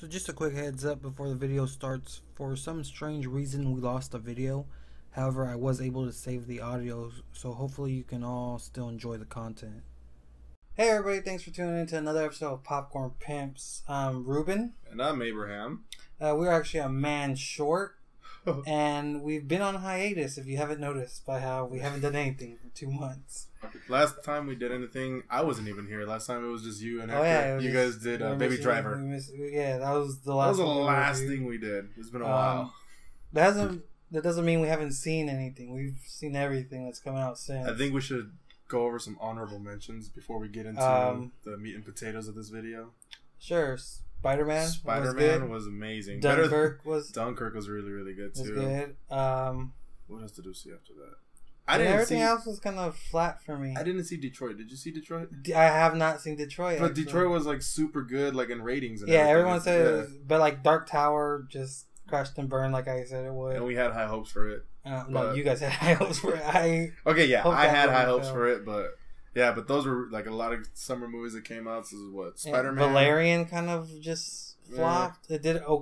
So just a quick heads up before the video starts. For some strange reason we lost the video. However, I was able to save the audio, so hopefully you can all still enjoy the content. Hey everybody, thanks for tuning in to another episode of Popcorn Pimps. I'm Ruben. And I'm Abraham. We're actually a man short. And we've been on hiatus, if you haven't noticed by how we haven't done anything for 2 months. Last time we did anything, I wasn't even here. Last time it was just you and Hector. Yeah, you guys did Baby Driver. That was the last. That was the last thing we did. It's been a while. That doesn't mean we haven't seen anything. We've seen everything that's come out since. I think we should go over some honorable mentions before we get into the meat and potatoes of this video. Sure. Spider-Man was amazing. Dunkirk was really, really good too. Was good. What else did we see after that? Everything else was kind of flat for me. I didn't see Detroit. Did you see Detroit? I have not seen Detroit. But Detroit was like super good, like in ratings. And everyone said it was, but like Dark Tower just crashed and burned, like I said it would. And we had high hopes for it. No, you guys had high hopes for it. I had high hopes for it, but. Yeah, but those were like a lot of summer movies that came out. So this is what Spider-Man. Valerian kind of just flopped. Yeah.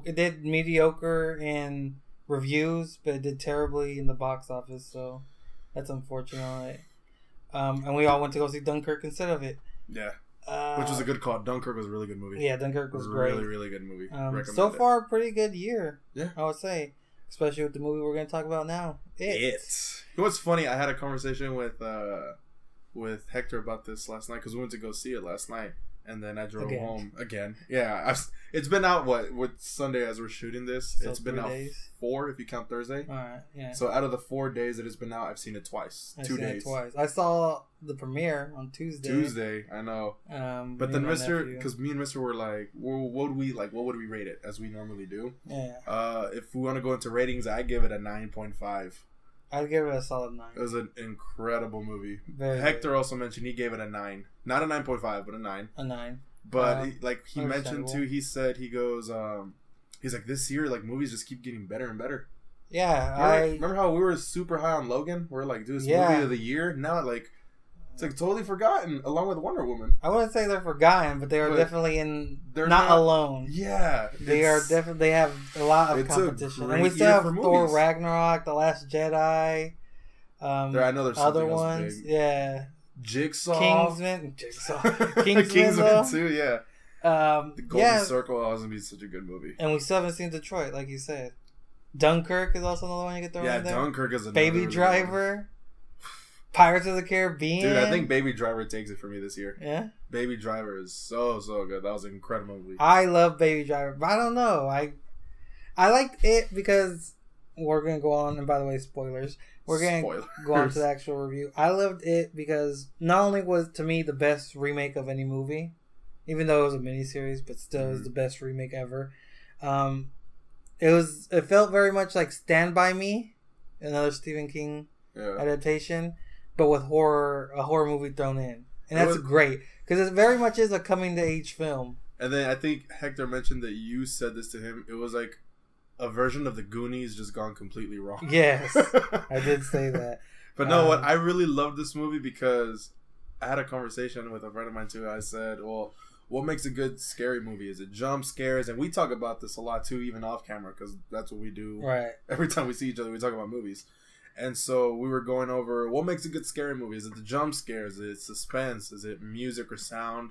It did mediocre in reviews, but it did terribly in the box office. So that's unfortunate. And we all went to go see Dunkirk instead of it. Yeah, which was a good call. Dunkirk was a really good movie. Yeah, Dunkirk was great. Really, really good movie. So far, a pretty good year. Yeah, I would say, especially with the movie we're going to talk about now. It. You know what's funny? I had a conversation with Hector about this last night because we went to go see it last night, and then I drove home again. Yeah, it's been out what Sunday as we're shooting this. So it's been out 4 if you count Thursday. All right, yeah. So out of the 4 days that it's been out, I've seen it twice. I've 2 seen days. It twice. I saw the premiere on Tuesday. I know. But then because me and Mister were like, well, what would we rate it as we normally do? Yeah. If we want to go into ratings, I give it a 9.5. I'd give it a solid 9. It was an incredible movie. Very Hector also mentioned he gave it a 9. Not a 9.5, but a 9. A 9. But he mentioned too, he said, he goes, he's like, this year, like, movies just keep getting better and better. Yeah. Remember how we were super high on Logan? We're like, dude, this movie of the year. Now, like, it's like totally forgotten, along with Wonder Woman. I wouldn't say they're forgotten, but they are definitely they're not alone. Yeah. They are definitely, they have a lot of competition. And we still have Thor Ragnarok, The Last Jedi. I know there's other something ones. else big. Yeah. Kingsman too, yeah. The Golden Circle was going to be such a good movie. And we still haven't seen Detroit, like you said. Dunkirk is also another one you get thrown in there. Yeah, Dunkirk is another Baby Driver. Pirates of the Caribbean. Dude, I think Baby Driver takes it for me this year. Yeah? Baby Driver is so good. That was an incredible movie. I love Baby Driver, but I don't know. I liked it because we're going to go on, and by the way, spoilers. We're going to go on to the actual review. I loved it because not only was, to me, the best remake of any movie, even though it was a miniseries, but still it was the best remake ever. It felt very much like Stand By Me, another Stephen King adaptation, but with a horror movie thrown in. And that's great because it very much is a coming to age film. And then I think Hector mentioned that you said this to him. It was like a version of the Goonies just gone completely wrong. Yes, I did say that. But no, I really loved this movie because I had a conversation with a friend of mine too. I said, well, what makes a good scary movie? Is it jump scares? And we talk about this a lot too, even off camera, because that's what we do. Right. Every time we see each other, we talk about movies. And so we were going over what makes a good scary movie. Is it the jump scares? Is it suspense? Is it music or sound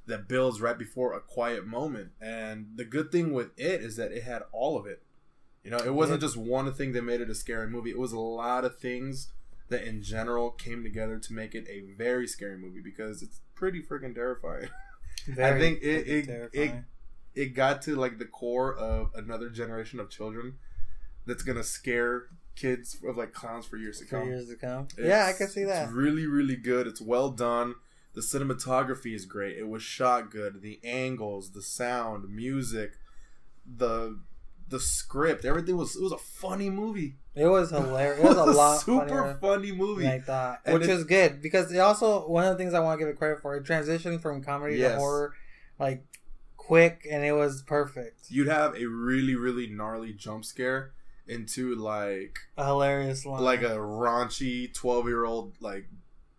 that builds right before a quiet moment? And the good thing with it is that it had all of it. You know, it wasn't just one thing that made it a scary movie. It was a lot of things that in general came together to make it a very scary movie because it's pretty freaking terrifying. I think it got to like the core of another generation of children that's gonna scare kids of like clowns for years to come. Yeah, I can see that. It's really, really good. It's well done. The cinematography is great. It was shot good. The angles, the sound, music, the script, everything was. It was a funny movie. It was hilarious. It was a lot super funny movie than I thought, which was good because it also one of the things I want to give it credit for. It transitioned from comedy to horror, like quick, and it was perfect. You'd have a really, really gnarly jump scare into like a hilarious line, like a raunchy 12-year-old like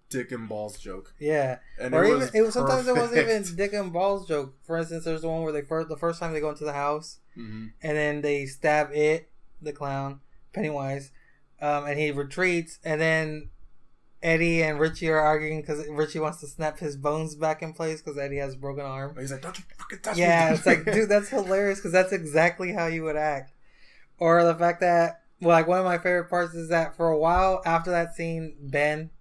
dick and balls joke. Yeah, and or even sometimes it wasn't even dick and balls joke. For instance, there's the one where the first time they go into the house, and then they stab the clown, Pennywise, and he retreats, and then Eddie and Richie are arguing because Richie wants to snap his bones back in place because Eddie has a broken arm. He's like, "Don't you fucking touch me!" Yeah, it's like, dude, that's hilarious because that's exactly how you would act. Or the fact that, well, like one of my favorite parts is that for a while after that scene, Ben,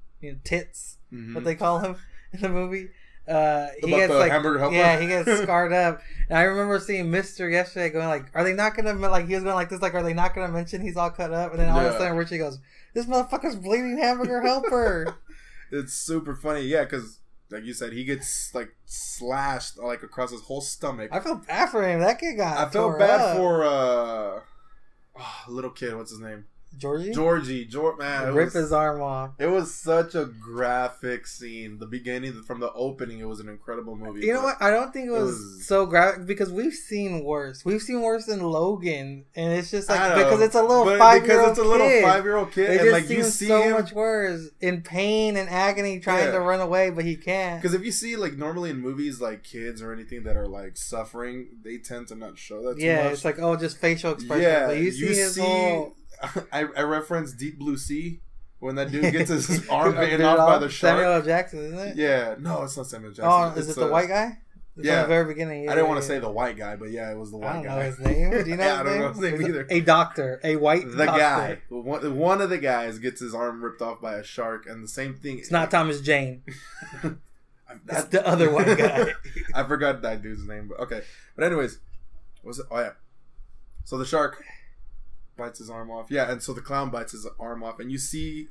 Tits, what they call him in the movie, he gets like, hamburger helper? Yeah, he gets scarred up. And I remember seeing Mister yesterday going like, "Are they not gonna like?" He was going like this, like, "Are they not gonna mention he's all cut up?" And then all of a sudden, Richie goes, "This motherfucker's bleeding hamburger helper." It's super funny, yeah, because like you said, he gets like slashed like across his whole stomach. I feel bad for him. That kid got. I felt bad for little kid. What's his name? Georgie, man, rip his arm off. It was such a graphic scene. The beginning, from the opening, it was an incredible movie. You know what? I don't think it was so graphic because we've seen worse. We've seen worse than Logan, and it's just like because it's a little 5-year-old kid. It and just like seems you see so him much worse in pain and agony, trying to run away, but he can't. Because if you see like normally in movies like kids or anything that are like suffering, they tend to not show that too much. It's like just facial expression. Yeah, but you see his whole. I reference Deep Blue Sea when that dude gets his arm bitten off by the shark. Samuel L. Jackson, isn't it? Yeah, no, it's not Samuel Jackson. Oh, is it the white guy? From the very beginning. Yeah, I didn't want to say the white guy, but yeah, it was the white guy. I don't know his name. Do you know his name? I don't know his name either. A doctor, a white doctor. Guy. One of the guys gets his arm ripped off by a shark, and the same thing. It's not Thomas Jane. That's the other white guy. I forgot that dude's name, but okay. But anyways, what was it? Oh yeah. So the shark bites his arm off. Yeah, and so the clown bites his arm off, and you see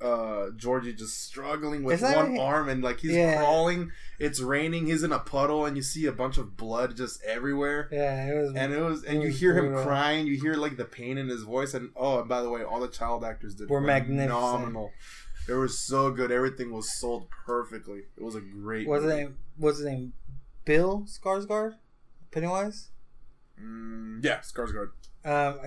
Georgie just struggling with one arm, and like he's crawling. It's raining. He's in a puddle, and you see a bunch of blood just everywhere. Yeah, it was, and you hear him crying. You hear like the pain in his voice, and and by the way, all the child actors were phenomenal. It was so good. Everything was sold perfectly. It was a great. What's his name? Bill Skarsgård, Pennywise. Yeah, Skarsgård.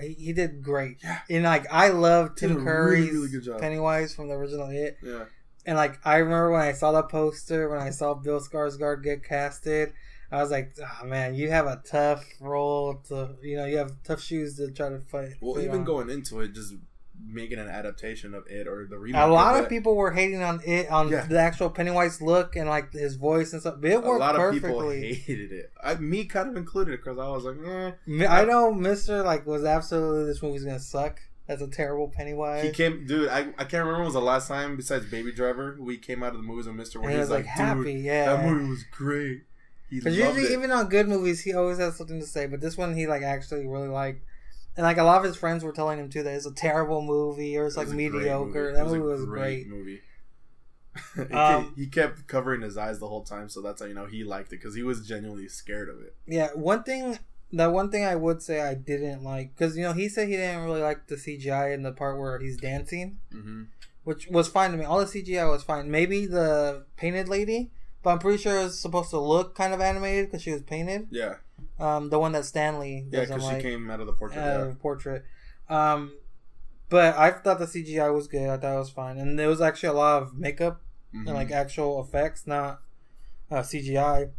He did great. Yeah. And like I love Tim Curry's really good job. Pennywise from the original It. Yeah. And like I remember when I saw the poster, when I saw Bill Skarsgård get casted, I was like, "Oh man, you have a tough role to, you have tough shoes to try to fight." Well, even going into it, just making an adaptation of It or the remake. A lot of people were hating on It, on the actual Pennywise look and like his voice and stuff. But it worked perfectly. A lot of people hated it. Me kind of included, because I was like, I know Mr. like was absolutely, this movie's gonna suck. That's a terrible Pennywise. He came, dude. I can't remember when was the last time besides Baby Driver we came out of the movies with Mr. Where he's like happy. Yeah, that movie was great. Because usually, even on good movies, he always has something to say. But this one, he like actually really liked. And like a lot of his friends were telling him too that it's a terrible movie or it's like mediocre. That movie was great. Movie. He kept covering his eyes the whole time, so that's how he liked it, because he was genuinely scared of it. Yeah, one thing I would say I didn't like, because he said he didn't really like the CGI in the part where he's dancing, which was fine to me. All the CGI was fine. Maybe the painted lady, but I'm pretty sure it was supposed to look kind of animated because she was painted. Yeah. The one that Stanley. Yeah, because she came out of the portrait. But I thought the CGI was good. I thought it was fine, and there was actually a lot of makeup and like actual effects, not CGI.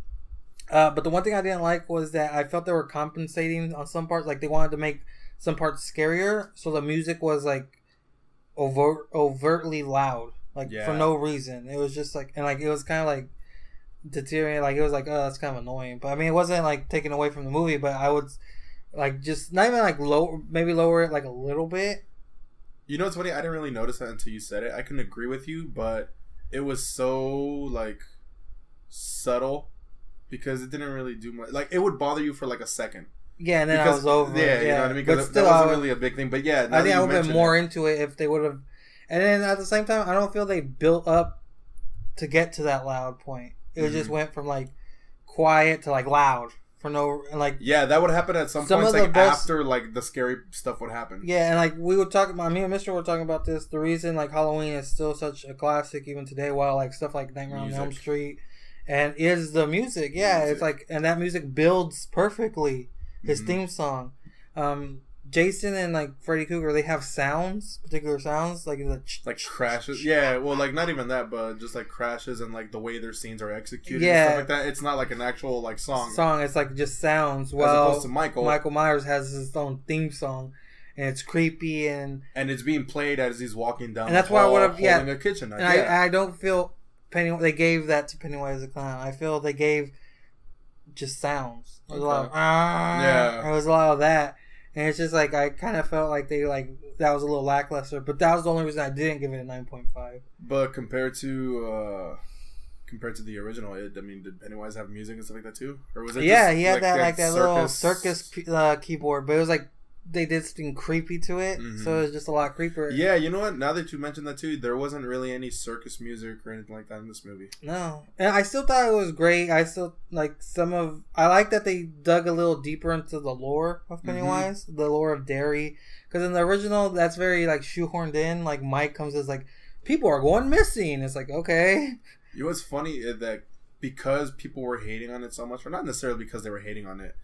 But the one thing I didn't like was that I felt they were compensating on some parts. Like they wanted to make some parts scarier, so the music was like overtly loud, like for no reason. It was just like, and like it was kind of like deteriorating. Like it was like, oh, that's kind of annoying. But I mean, it wasn't like taken away from the movie. But I would like just not even like lower it like a little bit. You know what's funny? I didn't really notice that until you said it. I can agree with you, but it was so like subtle because it didn't really do much. Like it would bother you for like a second. Yeah, and then I was over. Yeah, you know what I mean. Because still, that wasn't really a big thing. But yeah, I think I would have been more into it if they would have. And then at the same time, I don't feel they built up to get to that loud point. It just went from like quiet to like loud for no like. Yeah, that would happen at some points, like after like the scary stuff would happen. Yeah, and like we would talk about, me and Mr. were talking about this. The reason like Halloween is still such a classic even today, while like stuff like Nightmare on Elm Street and is the music. Yeah, it's like, and that music builds perfectly. His theme song. Jason and like Freddy Krueger, they have particular sounds, like crashes. Yeah, well, like not even that, but just like crashes and like the way their scenes are executed, and stuff like that. It's not like an actual like song. It's like just sounds. Well, as opposed to Michael Myers has his own theme song, and it's creepy and it's being played as he's walking down. And that's why I would have holding a kitchen knife. And I don't feel they gave that to Pennywise the Clown. I feel they gave just sounds. It was a lot of it was a lot of that. And it's just like I kind of felt like they that was a little lackluster, but that was the only reason I didn't give it a 9.5. But compared to the original, I mean, did Pennywise have music and stuff like that too, or was it? Yeah, he had that little circus keyboard, but it was like they did something creepy to it, so it was just a lot creepier. Yeah, you know what? Now that you mentioned that too, there wasn't really any circus music or anything like that in this movie. No, and I still thought it was great. I still like I like that they dug a little deeper into the lore of Pennywise, the lore of Derry, because in the original, that's very like shoehorned in. Like Mike comes as like people are going missing. It's like okay. You know what's funny is that because people were hating on it so much, or not necessarily because they were hating on it.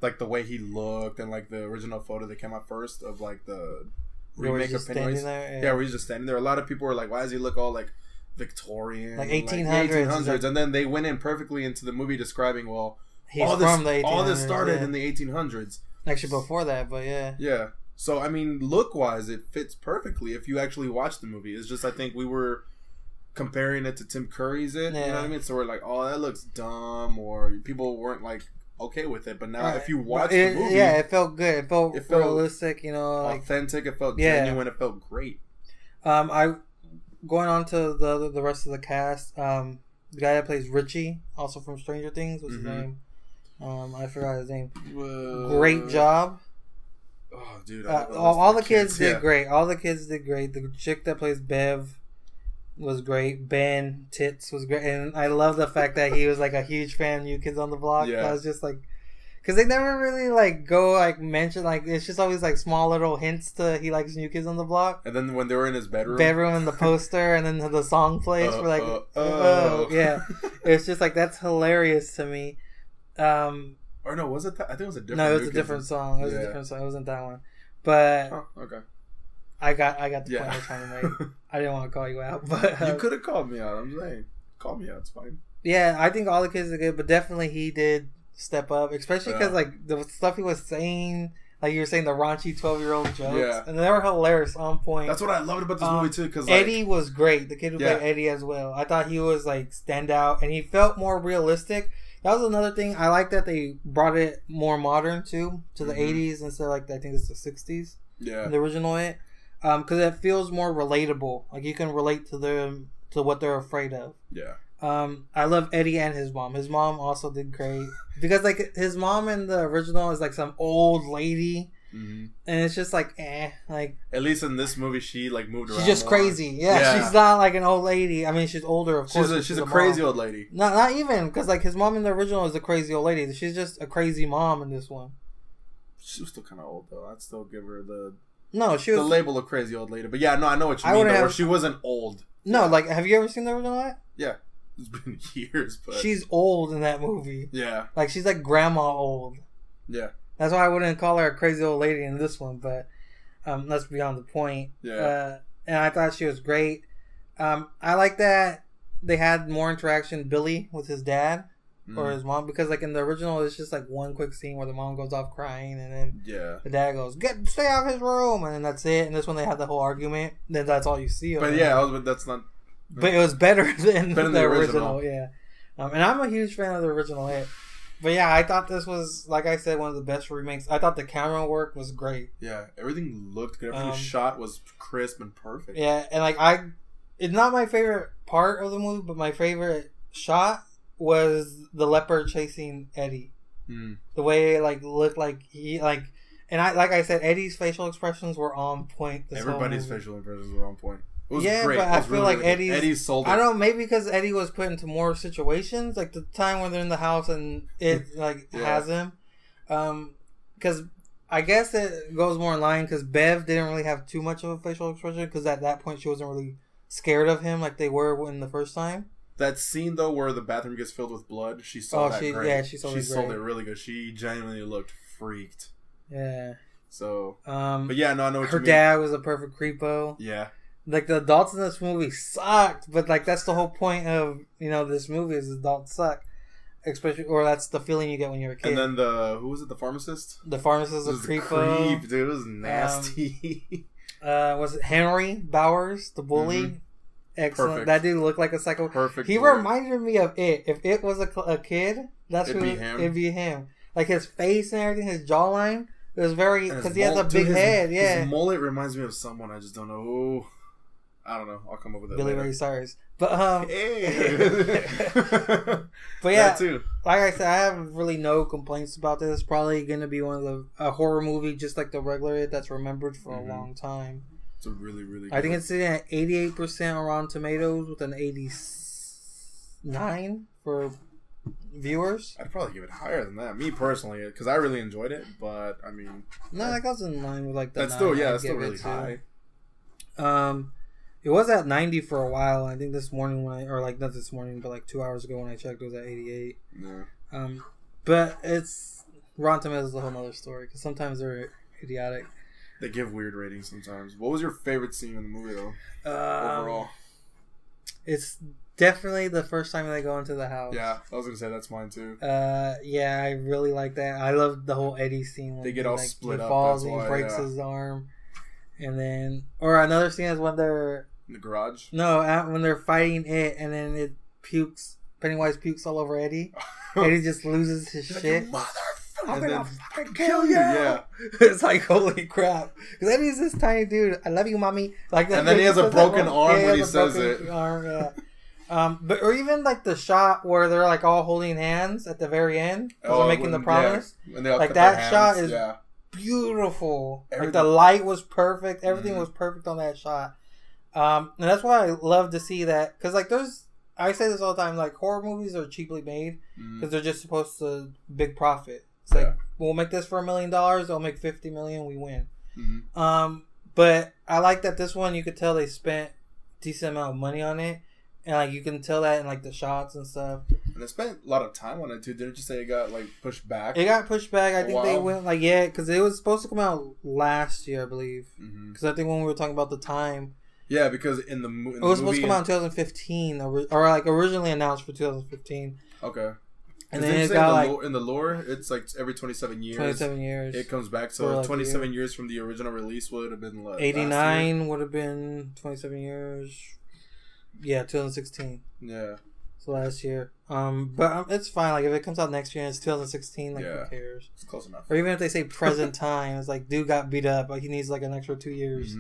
Like the way he looked and like the original photo that came out first of like the remake of Pennywise. Where he's just standing there. A lot of people were like, why does he look all like Victorian? Like 1800s. And then they went in perfectly into the movie describing, well, all this started in the 1800s. Actually before that, but yeah. Yeah. So, I mean, look-wise, it fits perfectly if you actually watch the movie. It's just, I think we were comparing it to Tim Curry's you know what I mean? So we're like, oh, that looks dumb, or people weren't like, okay with it, but now if you watch the movie, it felt good. It felt realistic, you know, authentic. It felt genuine. It felt great. I going on to the rest of the cast. The guy that plays Richie, also from Stranger Things, what's his name? I forgot his name. Great job. Oh, dude! All the kids did great. All the kids did great. The chick that plays Bev was great. Ben Tits was great, and I love the fact that he was like a huge fan of New Kids on the Block. I was just like, because they never really like go like mention like it's just always like small little hints to he likes New Kids on the Block. And then when they were in his bedroom and the poster, and then the song plays for like yeah, it's just like that's hilarious to me. Or no, was it that? I think it was a different. No, it was a different song. It was a different song. It wasn't that one, but okay. I got the point I was trying to make. I didn't want to call you out, but you could have called me out. I'm saying, call me out. It's fine. Yeah, I think all the kids are good, but definitely he did step up, especially because like the stuff he was saying, like you were saying the raunchy 12-year-old jokes, and they were hilarious, on point. That's what I loved about this movie too. Because Eddie was great. The kid who played Eddie as well. I thought he was like stand out, and he felt more realistic. That was another thing. I like that they brought it more modern too, to the 80s instead of like I think it's the 60s. Yeah, the original it. Because it feels more relatable. Like you can relate to them, to what they're afraid of. Yeah. I love Eddie and his mom. His mom also did great because like his mom in the original is like some old lady, and it's just like like. At least in this movie, she like moved around. She's just more. Crazy. Yeah, she's not like an old lady. I mean, she's older, of course. She's a crazy old lady. Not even because like his mom in the original is a crazy old lady. She's just a crazy mom in this one. She was still kind of old though. I'd still give her the. No, she was... the label of crazy old lady. But yeah, no, I know what you mean. Where she wasn't old. No, like, have you ever seen the original yet? Yeah. It's been years, but... She's old in that movie. Yeah. Like, she's like grandma old. Yeah. That's why I wouldn't call her a crazy old lady in this one, but that's beyond the point. Yeah. And I thought she was great. I like that they had more interaction, Billy, with his dad. Or his mom, because like in the original it's just like one quick scene where the mom goes off crying and then the dad goes stay out of his room, and then that's it. And this one they have the whole argument, then that's all you see. But yeah, that's not. But it was better than the original. Yeah, and I'm a huge fan of the original hit. But yeah, I thought this was, like I said, one of the best remakes. I thought the camera work was great. Yeah, everything looked good. Everything shot was crisp and perfect. Yeah, and like it's not my favorite part of the movie, but my favorite shot was the leopard chasing Eddie. The way it like looked like he like, and I said, Eddie's facial expressions were on point. Everybody's facial expressions were on point. It was great. But I feel like Eddie's sold it. I don't know, maybe because Eddie was put into more situations, like the time when they're in the house and it like has him. Because I guess it goes more in line because Bev didn't really have too much of a facial expression because at that point she wasn't really scared of him like they were in the first time. That scene though, where the bathroom gets filled with blood, she saw that great. Yeah, she sold it really good. She genuinely looked freaked. Yeah, So, but yeah, no, I know what her you mean. dad was a perfect creepo. Yeah. Like, the adults in this movie sucked, but, like, that's the whole point of, this movie is adults suck. Especially, or that's the feeling you get when you're a kid. And then who was it, the pharmacist? The pharmacist was a creepo. Creep, dude, it was nasty. Was it Henry Bowers, the bully? Mm-hmm. Excellent. Perfect. That dude looked like a psycho. Perfect. He reminded me of It. If It was a kid, it'd be him. Like, his face and everything, his jawline. It was very, because he has a big head. Yeah. His mullet reminds me of someone. I just don't know who. I don't know. I'll come up with it. Billy later. Ray Cyrus. But hey. But yeah, too. Like I said, I have really no complaints about this. It's probably going to be one of a horror movie, just like the regular It, that's remembered for a long time. It's a really, really. I think it's sitting at 88% on Rotten Tomatoes with an 89 for viewers. I'd probably give it higher than that, me personally, because I really enjoyed it. But I mean, no, that goes in line with like the. That's still really high. It was at 90 for a while. I think this morning not this morning, but like 2 hours ago when I checked, it was at 88. Yeah. But it's Rotten Tomatoes is a whole other story because sometimes they're idiotic. They give weird ratings sometimes. What was your favorite scene in the movie though? Overall, it's definitely the first time they go into the house. Yeah, I was gonna say that's mine too. Yeah, I really like that. I love the whole Eddie scene when they get all split up. He falls and he breaks his arm. And then, or another scene is when they're in the garage. No, when they're fighting It, and then it pukes. Pennywise pukes all over Eddie. Eddie just loses his shit. I'm gonna fucking kill you. Yeah, it's like holy crap. Because Eddie's this tiny dude. I love you, mommy. Like that. And then he has a broken arm when he says it. Arm, yeah. But or even like the shot where they're like all holding hands at the very end, they're making the promise. Yeah. When they all like that shot is. Yeah. Beautiful. Like the light was perfect. Everything was perfect on that shot. And that's why I love to see that. Because like I say this all the time, like horror movies are cheaply made because they're just supposed to big profit. It's like, we'll make this for $1 million, they'll make $50 million, we win. But I like that this one, you could tell they spent a decent amount of money on it. And like you can tell that in like the shots and stuff. And they spent a lot of time on it too. Didn't you say it got like pushed back? It got pushed back. I think they went like because it was supposed to come out last year, I believe. Because I think when we were talking about the time. Yeah, because in the movie, it was supposed to come out in 2015, or like originally announced for 2015. Okay. And then it got like in the lore, it's like every 27 years. 27 years. It comes back. So like 27 years from the original release would have been like 89 would have been 27 years. Yeah, 2016. Yeah. So last year. But it's fine. Like if it comes out next year and it's 2016, like who cares? It's close enough. Or even if they say present time, it's like dude got beat up, like he needs like an extra 2 years.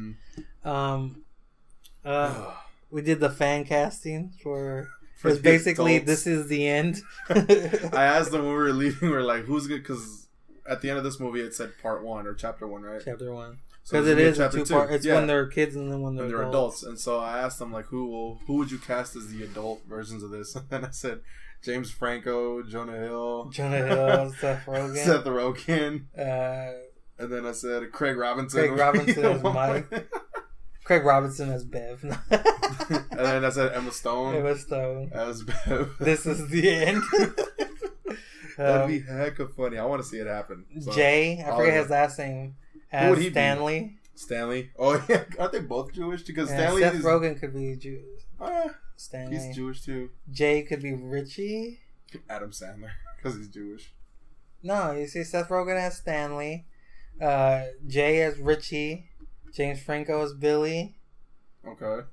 We did the fan casting for because basically adults. This is the end. I asked them when we were leaving, we were like, who's good? Because at the end of this movie, it said part 1 or chapter 1, right? Chapter 1. Because it is a 2-part. It's when they're kids and then when they're adults. And so I asked them like, who would you cast as the adult versions of this? And I said James Franco, Jonah Hill, Seth Rogen, and then I said Craig Robinson. Craig Robinson as Mike. Craig Robinson as Bev. And then I said Emma Stone as Bev. This is the end. That'd be hecka funny. I want to see it happen. So, Jay, I forget his last name. As Stanley. Stanley. Oh yeah, aren't they both Jewish? Because Stanley. Seth Rogen could be Jewish. Stanley. He's Jewish too. Jay could be Richie. Adam Sandler, because he's Jewish. No, you see Seth Rogen as Stanley, Jay as Richie, James Franco as Billy. Okay.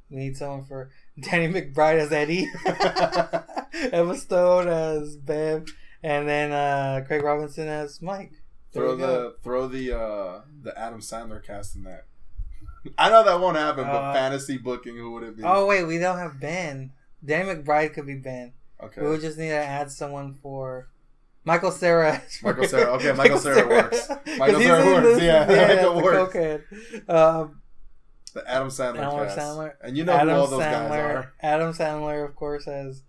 We need someone for Danny McBride as Eddie, Emma Stone as Bev, and then Craig Robinson as Mike. Throw the Adam Sandler cast in that. I know that won't happen, but fantasy booking, who would it be? Oh wait, we don't have Ben. Danny McBride could be Ben. Okay. We would just need to add someone for Michael Cera. Michael Cera. Okay, Michael Cera works. Michael Cera works. Yeah, Michael works. The Adam Sandler cast. And you know who all those guys are. Adam Sandler, of course, as...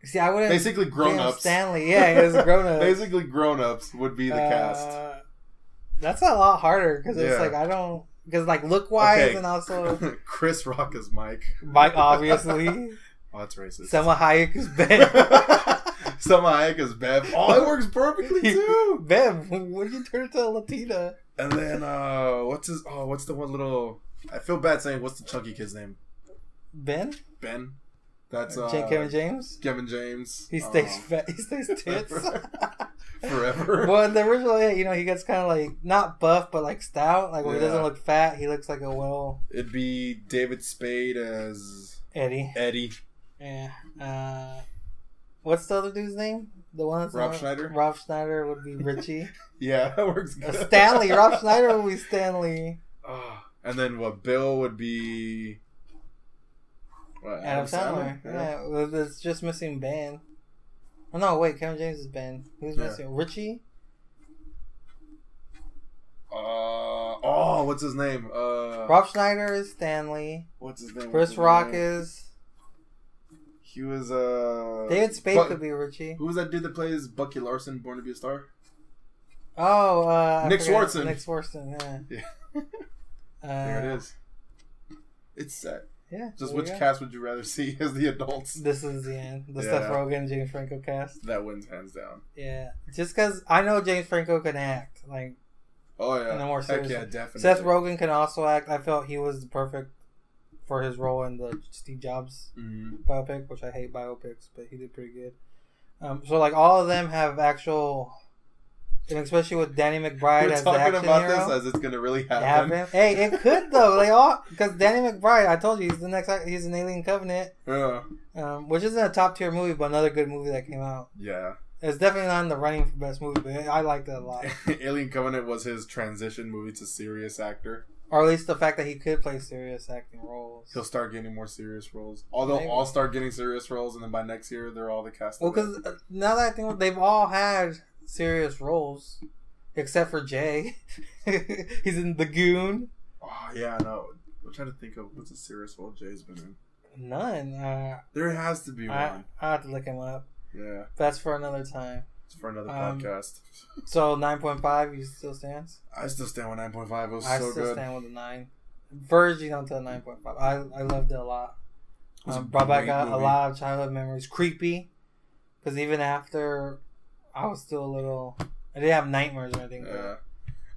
See, I wouldn't... Basically grown-ups. Stanley, yeah, he was grown-ups. Basically grown-ups would be the cast. That's a lot harder, because it's like, I don't... Because, like, look-wise and also... Chris Rock is Mike. Mike, obviously. Oh, that's racist. Selma Hayek is Ben. Salma Hayek as Bev. Oh, it works perfectly too. Bev, when did you turn into a Latina? And then what's the one little? I feel bad saying what's the chunky kid's name? Ben. That's Kevin James. Kevin James. He stays fat. He stays tits forever. Well, in the original, he gets kind of like not buff, but like stout. Like when he doesn't look fat, he looks like a well. It'd be David Spade as Eddie. Yeah. What's the other dude's name? The one that's Rob Schneider. Rob Schneider would be Richie. Yeah, that works good. Stanley. Rob Schneider would be Stanley. And then Bill would be. What, Adam Sandler. Yeah, it's just missing Ben. Oh no, wait, Kevin James is Ben. Who's missing? Richie? What's his name? Rob Schneider is Stanley. What's his name? Chris Rock is. He was David Spade could be Richie. Who was that dude that plays Bucky Larson, Born to Be a Star? Oh, Nick Swartzen. Nick Swartzen, yeah. There it is. It's set. Yeah. Just which cast would you rather see as the adults? This is the end. The Seth Rogen, James Franco cast. That wins hands down. Yeah. Just because I know James Franco can act. Like. Oh, yeah. In a more serious. Heck yeah, definitely. Seth Rogen can also act. I felt he was perfect for his role in the Steve Jobs biopic, which I hate biopics, but he did pretty good. So, like, all of them have actual... And especially with Danny McBride as the action hero. We're talking about this as it's going to really happen. Hey, it could, though. They all... Because Danny McBride, I told you, he's an Alien Covenant. Yeah. Which isn't a top-tier movie, but another good movie that came out. Yeah. It's definitely not in the running for best movie, but I liked it a lot. Alien Covenant was his transition movie to serious actor. Or at least the fact that he could play serious acting roles. He'll start getting more serious roles. Although all start getting serious roles, and then by next year, they're all the cast. Well, because now that I think they've all had serious roles, except for Jay. He's in The Goon. Oh, yeah, no. I'm trying to think of what's a serious role Jay's been in. None. There has to be one. I have to look him up. Yeah. That's for another time. It's for another podcast. So 9.5, you still stands? I still stand with 9.5. It was so good. I still stand with a 9. Verging onto a 9.5. I loved it a lot. Brought back a lot of childhood memories. Creepy. Because even after, I was still a little... I didn't have nightmares or anything. Yeah.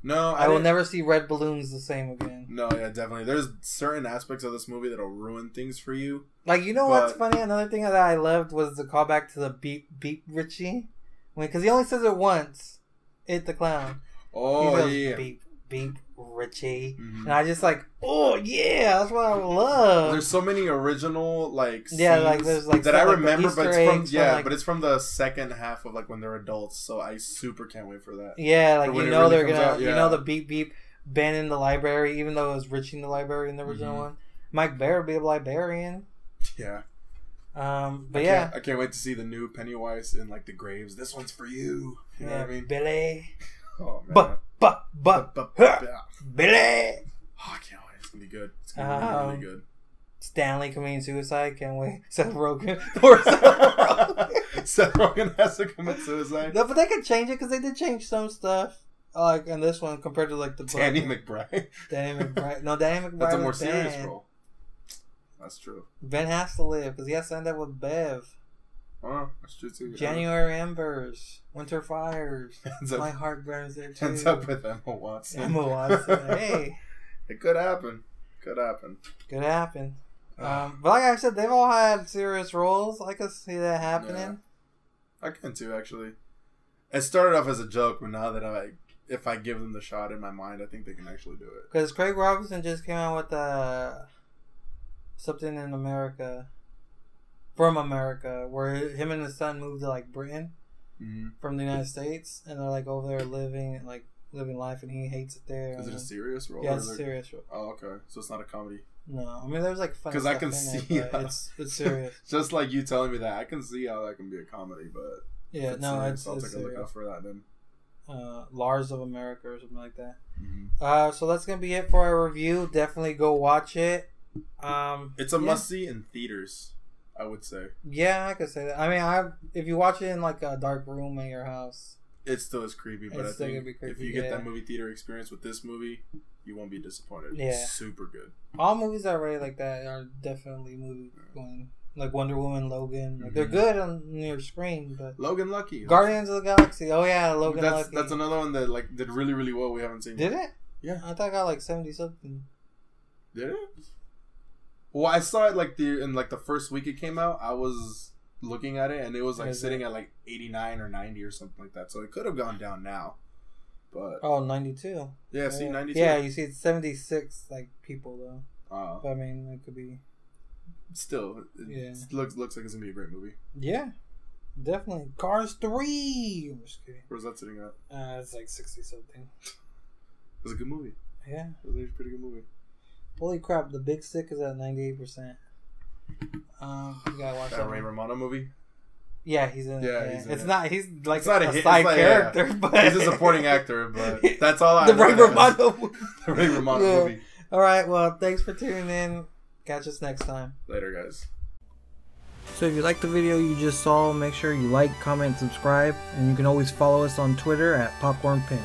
No, I will never see red balloons the same again. No, yeah, definitely. There's certain aspects of this movie that'll ruin things for you. Like, you know what's funny? Another thing that I loved was the callback to the beep Richie. Because he only says it once. It the clown. Oh, he goes, yeah. Beep Richie. Mm-hmm. And I just like, oh, yeah, that's what I love. There's so many original, like, scenes there's like that I remember, but it's from, but it's from the second half of, like, when they're adults, so I super can't wait for that. Yeah, like, you know they're gonna, you know the beep Ben in the library, even though it was Richie in the library in the original one. Mike Bair would be a librarian. Yeah. But I can't wait to see the new Pennywise in, like, the graves. This one's for you. You know what I mean? Billy. Oh, man. Billy. Oh, I can't wait. It's gonna be good. It's gonna be really good. Stanley committing suicide. Can't wait. Seth Rogen. Seth Rogen has to commit suicide. No, but they could change it because they did change some stuff. Like in this one compared to like the Danny McBride. No, Danny McBride. That's a more serious role. That's true. Ben has to live because he has to end up with Bev. Oh, that's true too. January Embers, Winter Fires. My heart burns there too. Ends up with Emma Watson. Hey, it could happen. Could happen. But like I said, they've all had serious roles. I could see that happening. Yeah. I can too, actually. It started off as a joke, but now that if I give them the shot in my mind, I think they can actually do it. Because Craig Robinson just came out with something in America. From America, where him and his son moved to like Britain from the United States, and they're like over there living life, and he hates it there. Is it a serious role? Yeah, it's a serious role. Oh, okay. So it's not a comedy. No, I mean there's like funny because I can see it's serious. Just like you telling me that, I can see how that can be a comedy, but yeah, I'll take a look out for that then. Lars of America or something like that. So that's gonna be it for our review. Definitely go watch it. It's a must see in theaters, I would say. Yeah, I could say that. I mean, if you watch it in like a dark room in your house, it still is creepy. But I think if you get that movie theater experience with this movie, you won't be disappointed. Yeah, it's super good. All movies that are rated like that are definitely movie going like Wonder Woman, Logan. Like, they're good on your screen, but Logan Lucky, Guardians of the Galaxy. Oh yeah, Logan Lucky. That's another one that like did really really well. We haven't seen. Did it? Yeah, I thought I got like 70 something. Did it? Well, I saw it like in the first week it came out. I was looking at it and it was like sitting at like 89 or 90 or something like that. So it could have gone down now. But 92. Yeah, see 92. Yeah, you see it's 76 like people though. But I mean, it could be. Still, it looks like it's gonna be a great movie. Yeah, definitely. Cars 3. I'm just kidding. Where's that sitting at? It's like 60 something. It was a good movie. Yeah, it was a pretty good movie. Holy crap! The Big Sick is at 98%. You gotta watch that Ray Romano movie. Yeah, he's in. Yeah, he's in it's it. not. He's like not a side character, but he's a supporting actor. But that's all I. The Ray Romano movie. The Ray Romano movie. All right. Well, thanks for tuning in. Catch us next time. Later, guys. So if you liked the video you just saw, make sure you like, comment, subscribe, and you can always follow us on Twitter at Popcorn Pin.